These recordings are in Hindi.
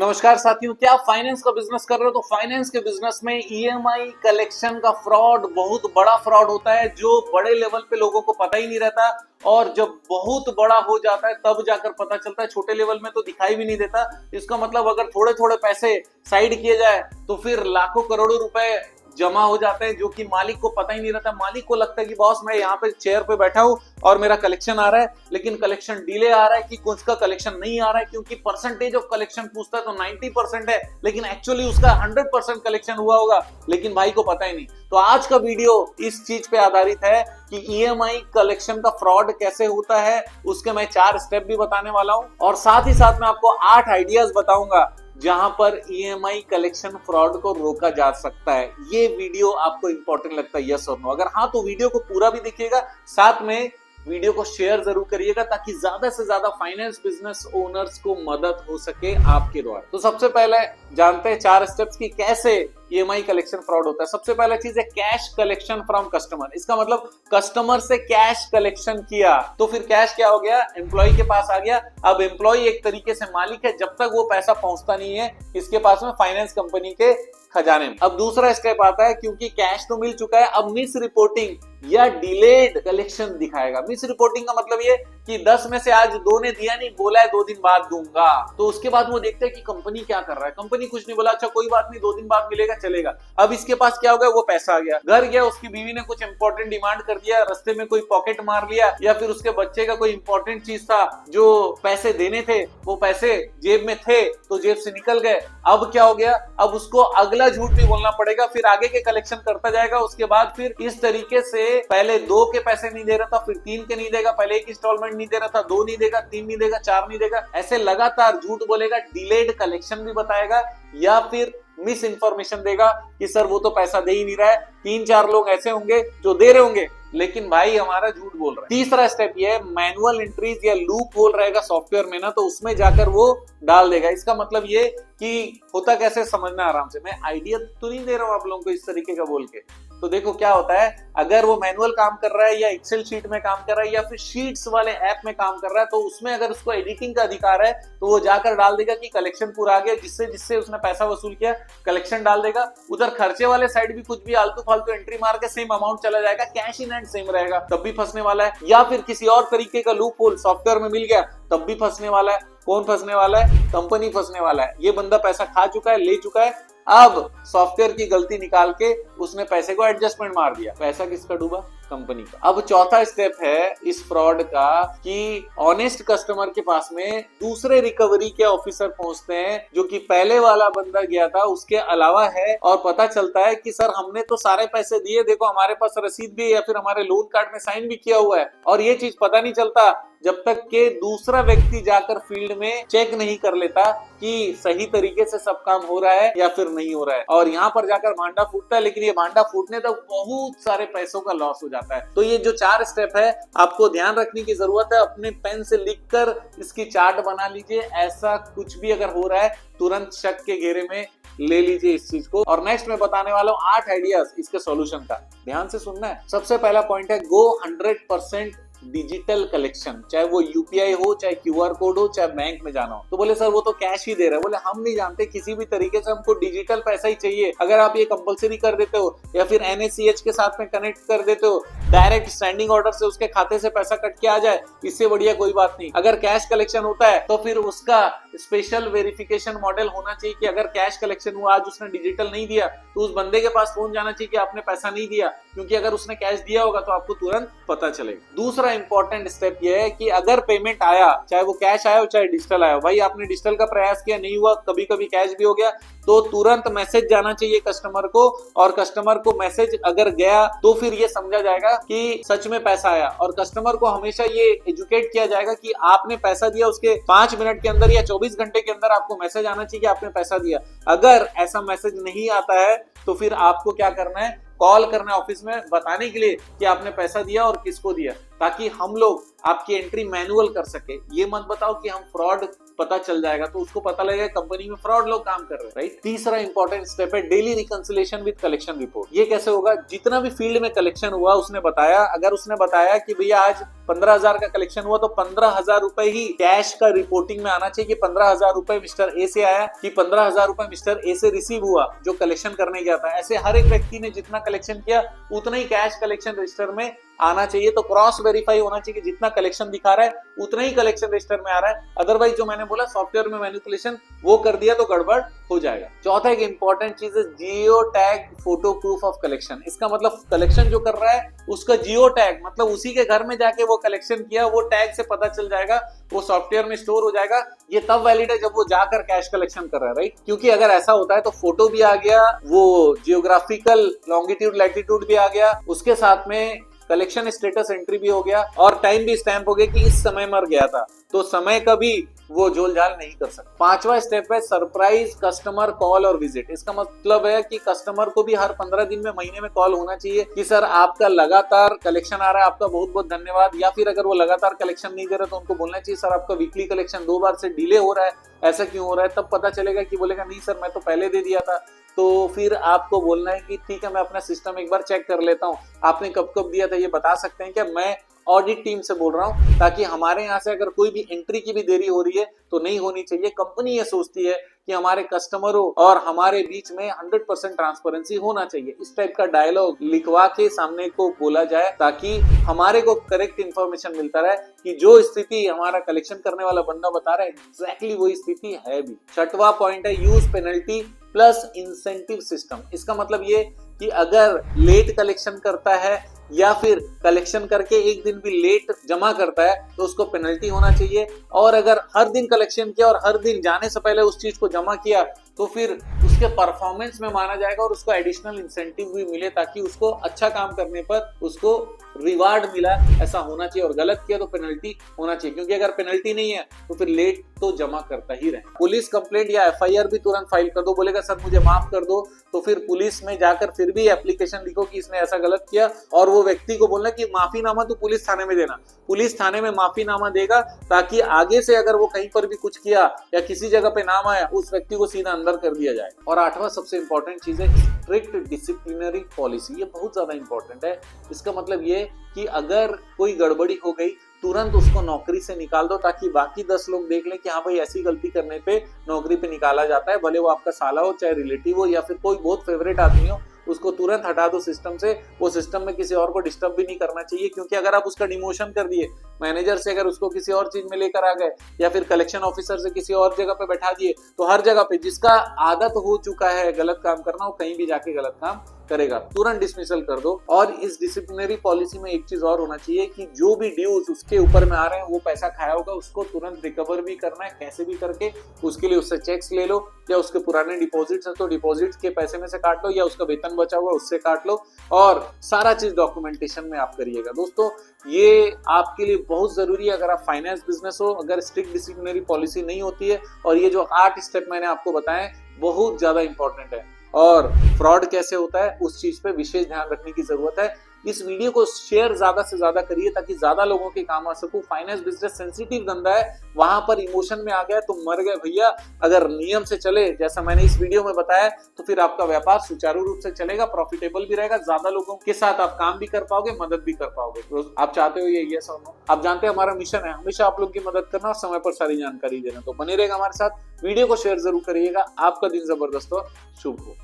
नमस्कार साथियों, क्या आप फाइनेंस का बिजनेस कर रहे हो? तो फाइनेंस के बिजनेस में ईएमआई कलेक्शन का फ्रॉड बहुत बड़ा फ्रॉड होता है, जो बड़े लेवल पे लोगों को पता ही नहीं रहता। और जब बहुत बड़ा हो जाता है तब जाकर पता चलता है, छोटे लेवल में तो दिखाई भी नहीं देता। इसका मतलब अगर थोड़े थोड़े पैसे साइड किए जाए तो फिर लाखों करोड़ों रुपए जमा हो जाते हैं, जो कि मालिक को पता ही नहीं रहता। मालिक को लगता है कि बॉस मैं यहाँ पे चेयर पे बैठा हूँ और मेरा कलेक्शन आ रहा है, लेकिन कलेक्शन डिले आ रहा है कि कुछ का कलेक्शन नहीं आ रहा है, क्योंकि परसेंटेज ऑफ कलेक्शन पूछता है तो 90% है, लेकिन एक्चुअली उसका 100% कलेक्शन हुआ होगा, लेकिन भाई को पता ही नहीं। तो आज का वीडियो इस चीज पे आधारित है कि ईएमआई कलेक्शन का फ्रॉड कैसे होता है, उसके मैं 4 स्टेप भी बताने वाला हूं, और साथ ही साथ मैं आपको 8 आइडियाज बताऊंगा जहां पर ईएमआई कलेक्शन फ्रॉड को रोका जा सकता है। ये वीडियो आपको इंपॉर्टेंट लगता है, यस और नो? अगर हाँ तो वीडियो को पूरा भी देखिएगा, साथ में वीडियो को शेयर जरूर करिएगा, ताकि ज्यादा से ज्यादा फाइनेंस बिजनेस ओनर्स को मदद हो सके आपके द्वारा। तो सबसे पहले जानते हैं 4 स्टेप्स की कैसे ईएमआई कलेक्शन फ्रॉड होता है। सबसे पहला चीज है कैश कलेक्शन फ्रॉम कस्टमर। इसका मतलब कस्टमर से कैश कलेक्शन किया तो फिर कैश क्या हो गया, एम्प्लॉय के पास आ गया। अब एम्प्लॉय एक तरीके से मालिक है, जब तक वो पैसा पहुंचता नहीं है इसके पास में फाइनेंस कंपनी के खजाने में। अब दूसरा स्टेप आता है, क्योंकि कैश तो मिल चुका है, अब मिस रिपोर्टिंग या डिलेड कलेक्शन दिखाएगा। मिस रिपोर्टिंग का मतलब ये कि 10 में से आज 2 ने दिया नहीं, बोला है 2 दिन बाद दूंगा। तो उसके बाद वो देखते हैं कि कंपनी क्या कर रहा है। कंपनी कुछ नहीं बोला, अच्छा कोई बात नहीं 2 दिन बाद मिलेगा, चलेगा। अब इसके पास क्या हो गया, वो पैसा आ गया, घर गया, उसकी बीवी ने कुछ इंपॉर्टेंट डिमांड कर दिया, रास्ते में कोई पॉकेट मार लिया, या फिर उसके बच्चे का कोई इंपॉर्टेंट चीज था जो पैसे देने थे, वो पैसे जेब में थे तो जेब से निकल गए। अब क्या हो गया, अब उसको अगला झूठ भी बोलना पड़ेगा, फिर आगे के कलेक्शन करता जाएगा। उसके बाद फिर इस तरीके से पहले 2 के पैसे नहीं दे रहा था, फिर 3 के नहीं देगा, पहले 1 इंस्टॉलमेंट नहीं दे रहा था, 2 नहीं देगा, 3 नहीं देगा, 4 नहीं देगा, ऐसे लगातार झूठ बोलेगा। डिलेड कलेक्शन भी बताएगा, या फिर मिस इंफॉर्मेशन देगा कि सर वो तो पैसा दे ही नहीं रहा है। 3-4 लोग ऐसे होंगे जो दे रहे होंगे, लेकिन भाई हमारा झूठ बोल रहा है। तीसरा स्टेप ये है, मैनुअल एंट्रीज या लूप होल रहेगा सॉफ्टवेयर में ना, तो उसमें जाकर वो डाल देगा। इसका मतलब ये कि होता कैसे, समझना आराम से। मैं आइडिया तो नहीं दे रहा हूं आप लोगों को इस तरीके का बोल के। तो देखो क्या होता है, अगर वो मैनुअल काम कर रहा है या एक्सेल शीट में काम कर रहा है या फिर शीट्स वाले ऐप में काम कर रहा है, तो उसमें अगर उसको एडिटिंग का अधिकार है तो वो जाकर डाल देगा कि कलेक्शन पूरा आ गया, जिससे जिससे उसने पैसा वसूल किया कलेक्शन डाल देगा। उधर खर्चे वाले साइड भी कुछ भी आलतू फालतू एंट्री मार के सेम अमाउंट चला जाएगा, कैश इन हैंड सेम रहेगा, तब भी फंसने वाला है। या फिर किसी और तरीके का लूप होल सॉफ्टवेयर में मिल गया, तब भी फंसने वाला है। कौन फंसने वाला है? कंपनी फंसने वाला है। ये बंदा पैसा खा चुका है, ले चुका है, अब सॉफ्टवेयर की गलती निकाल के उसने पैसे को एडजस्टमेंट मार दिया, पैसा किसका डूबा? कंपनी का। अब चौथा स्टेप है इस फ्रॉड का कि ऑनेस्ट कस्टमर के पास में दूसरे रिकवरी के ऑफिसर पहुंचते हैं, जो कि पहले वाला बंदा गया था उसके अलावा है, और पता चलता है कि सर हमने तो सारे पैसे दिए, देखो हमारे पास रसीद भी है, या फिर हमारे लोन कार्ड में साइन भी किया हुआ है। और ये चीज पता नहीं चलता जब तक के दूसरा व्यक्ति जाकर फील्ड में चेक नहीं कर लेता कि सही तरीके से सब काम हो रहा है या फिर नहीं हो रहा है, और यहाँ पर जाकर भांडा फूटता है। लेकिन ये भांडा फूटने तक बहुत सारे पैसों का लॉस हो जाता है। तो ये जो 4 स्टेप है आपको ध्यान रखने की जरूरत है, अपने पेन से लिखकर इसकी चार्ट बना लीजिए। ऐसा कुछ भी अगर हो रहा है तुरंत शक के घेरे में ले लीजिए इस चीज को। और नेक्स्ट मैं बताने वाला हूँ 8 आइडियाज इसके सॉल्यूशन का, ध्यान से सुनना है। सबसे पहला पॉइंट है गो 100% डिजिटल कलेक्शन, चाहे वो यूपीआई हो, चाहे क्यूआर कोड हो, चाहे बैंक में जाना हो। तो बोले सर वो तो कैश ही दे रहा है। बोले हम नहीं जानते, किसी भी तरीके से हमको डिजिटल पैसा ही चाहिए। अगर आप ये कंपलसरी कर देते हो या फिर एनएसीएच के साथ में कनेक्ट कर देते हो, डायरेक्ट स्टैंडिंग ऑर्डर से उसके खाते से पैसा कट के आ जाए, इससे बढ़िया कोई बात नहीं। अगर कैश कलेक्शन होता है तो फिर उसका स्पेशल वेरिफिकेशन मॉडल होना चाहिए कि अगर कैश कलेक्शन हुआ, आज उसने डिजिटल नहीं दिया, तो उस बंदे के पास फोन जाना चाहिए कि आपने पैसा नहीं दिया, क्योंकि अगर उसने कैश दिया होगा तो आपको तुरंत पता चलेगा। दूसरा इंपॉर्टेंट स्टेप ये है कि अगर पेमेंट आया, चाहे वो कैश आया हो चाहे डिजिटल आया हो, भाई आपने डिजिटल का प्रयास किया नहीं हुआ, कभी कभी कैश भी हो गया, तो तुरंत मैसेज जाना चाहिए कस्टमर को। और कस्टमर को मैसेज अगर गया तो फिर ये समझा जाएगा कि सच में पैसा आया। और कस्टमर को हमेशा ये एजुकेट किया जाएगा कि आपने पैसा दिया, उसके 5 मिनट के अंदर या 24 घंटे के अंदर आपको मैसेज आना चाहिए कि आपने पैसा दिया। अगर ऐसा मैसेज नहीं आता है तो फिर आपको क्या करना है, कॉल करना है ऑफिस में बताने के लिए कि आपने पैसा दिया और किसको दिया, ताकि हम लोग आपकी एंट्री मैनुअल कर सके। ये मत बताओ कि हम फ्रॉड पता चल जाएगा, तो उसको पता लगेगा कंपनी में फ्रॉड लोग काम कर रहे हैं, राइट। तीसरा इंपॉर्टेंट स्टेप है daily reconciliation with collection report. ये कैसे होगा? जितना भी फील्ड में कलेक्शन हुआ उसने बताया, अगर उसने बताया कि भैया आज 15,000 का कलेक्शन हुआ तो 15,000 रुपए ही कैश का रिपोर्टिंग में आना चाहिए कि 15,000 रुपए मिस्टर ए से आया कि 15,000 रुपए मिस्टर ए से रिसीव हुआ जो कलेक्शन करने गया था। ऐसे हर एक व्यक्ति ने जितना कलेक्शन किया उतना ही कैश कलेक्शन रजिस्टर में आना चाहिए। तो क्रॉस वेरीफाई होना चाहिए कि जितना कलेक्शन दिखा रहा है उतना ही कलेक्शन रजिस्टर में आ रहा है, अदरवाइज जो मैंने बोला सॉफ्टवेयर में मैनिपुलेशन वो कर दिया तो गड़बड़ हो जाएगा। चौथा एक इंपॉर्टेंट चीज है geo tag photo proof of collection. इसका मतलब कलेक्शन जो कर रहा है उसका जियो टैग, मतलब उसी के घर में जाके वो कलेक्शन किया, वो टैग से पता चल जाएगा, वो सॉफ्टवेयर में स्टोर हो जाएगा। ये तब वैलिड है जब वो जाकर कैश कलेक्शन कर रहा है, राइट। क्योंकि अगर ऐसा होता है तो फोटो भी आ गया, वो जियोग्राफिकल लॉन्गिट्यूड लैटिट्यूड भी आ गया, उसके साथ में कलेक्शन स्टेटस एंट्री भी हो गया और टाइम भी स्टैंप हो गया कि इस समय मर गया था, तो समय का भी वो झोलझाल नहीं कर सकता। पांचवा स्टेप है सरप्राइज कस्टमर कॉल और विजिट। इसका मतलब है कि कस्टमर को भी हर 15 दिन में, महीने में कॉल होना चाहिए कि सर आपका लगातार कलेक्शन आ रहा है, आपका बहुत बहुत धन्यवाद। या फिर अगर वो लगातार कलेक्शन नहीं दे रहा तो उनको बोलना चाहिए सर आपका वीकली कलेक्शन 2 बार से डिले हो रहा है, ऐसा क्यों हो रहा है। तब पता चलेगा कि बोलेगा नहीं सर मैं तो पहले दे दिया था, तो फिर आपको बोलना है कि ठीक है मैं अपना सिस्टम एक बार चेक कर लेता हूँ, आपने कब कब दिया था ये बता सकते हैं क्या। मैं ऑडिट टीम से बोल रहा हूं ताकि हमारे यहाँ से अगर कोई भी एंट्री की भी देरी हो रही है तो नहीं होनी चाहिए। कंपनी ये सोचती है कि हमारे कस्टमरों और हमारे बीच में 100% ट्रांसपेरेंसी होना चाहिए। इस टाइप का डायलॉग लिखवा के सामने को बोला जाए ताकि हमारे को करेक्ट इंफॉर्मेशन मिलता रहे कि जो स्थिति हमारा कलेक्शन करने वाला बंदा बता रहा है एग्जैक्टली वही स्थिति है भी। छठवां पॉइंट है use penalty plus incentive system. इसका मतलब ये कि अगर लेट कलेक्शन करता है या फिर कलेक्शन करके एक दिन भी लेट जमा करता है तो उसको पेनल्टी होना चाहिए, और अगर हर दिन कलेक्शन किया और हर दिन जाने से पहले उस चीज को जमा किया तो फिर उसके परफॉर्मेंस में माना जाएगा और उसको एडिशनल इंसेंटिव भी मिले ताकि उसको अच्छा काम करने पर उसको रिवार्ड मिला, ऐसा होना चाहिए। और गलत किया तो पेनल्टी होना चाहिए, क्योंकि अगर पेनल्टी नहीं है तो फिर लेट तो जमा करता ही रहे। पुलिस कंप्लेंट या एफआईआर भी तुरंत फाइल कर दो। बोलेगा सर मुझे माफ कर दो, तो फिर पुलिस में जाकर फिर भी एप्लीकेशन लिखो कि इसने ऐसा गलत किया, और वो व्यक्ति को बोलना कि माफीनामा तो पुलिस थाने में देना। पुलिस थाने में माफीनामा देगा ताकि आगे से अगर वो कहीं पर भी कुछ किया या किसी जगह पे नाम आया उस व्यक्ति को सीधा अंदर कर दिया जाए। और आठवां सबसे इंपॉर्टेंट चीज है स्ट्रिक्ट डिसिप्लिनरी पॉलिसी। ये बहुत ज्यादा इंपॉर्टेंट है। इसका मतलब ये कि अगर कोई गड़बड़ी हो गई तुरंत उसको नौकरी से निकाल दो ताकि बाकी 10 लोग देख लें कि हाँ भाई ऐसी गलती करने पे नौकरी पे निकाला जाता है, भले वो आपका साला हो चाहे रिलेटिव हो या फिर कोई बहुत फेवरेट आदमी हो, उसको तुरंत हटा दो सिस्टम से। वो सिस्टम में किसी और को डिस्टर्ब भी नहीं करना चाहिए, क्योंकि अगर आप उसका डिमोशन कर दिए, मैनेजर से अगर उसको किसी और चीज में लेकर आ गए या फिर कलेक्शन ऑफिसर से किसी और जगह पे बैठा दिए, तो हर जगह पे जिसका आदत हो चुका है गलत काम करना वो कहीं भी जाके गलत काम करेगा, तुरंत डिसमिसल कर दो। और इस डिसिप्लिनरी पॉलिसी में एक चीज और होना चाहिए कि जो भी ड्यूज उसके ऊपर में आ रहे हैं, वो पैसा खाया होगा उसको तुरंत रिकवर भी करना है, कैसे भी करके। उसके लिए उससे चेक्स ले लो या उसके पुराने डिपॉजिट्स है तो डिपॉजिट्स के पैसे में से काट लो या उसका वेतन बचा हुआ उससे काट लो, और सारा चीज डॉक्यूमेंटेशन में आप करिएगा। दोस्तों ये आपके लिए बहुत जरूरी है अगर आप फाइनेंस बिजनेस हो, अगर स्ट्रिक्ट डिसिप्लिनरी पॉलिसी नहीं होती है। और ये जो 8 स्टेप मैंने आपको बताए बहुत ज्यादा इंपॉर्टेंट है। और फ्रॉड कैसे होता है उस चीज पे विशेष ध्यान रखने की जरूरत है। इस वीडियो को शेयर ज्यादा से ज्यादा करिए ताकि ज्यादा लोगों के काम आ सकूं। फाइनेंस बिजनेस सेंसिटिव धंधा है, वहां पर इमोशन में आ गया तो मर गए भैया। अगर नियम से चले जैसा मैंने इस वीडियो में बताया तो फिर आपका व्यापार सुचारू रूप से चलेगा, प्रॉफिटेबल भी रहेगा, ज्यादा लोगों के साथ आप काम भी कर पाओगे, मदद भी कर पाओगे। तो आप चाहते हो ये सब नो, आप जानते हैं हमारा मिशन है हमेशा आप लोग की मदद करना और समय पर सारी जानकारी देना। तो बने रहेगा हमारे साथ, वीडियो को शेयर जरूर करिएगा। आपका दिन जबरदस्त हो, शुभ हो।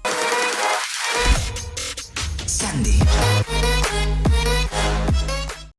Sandy.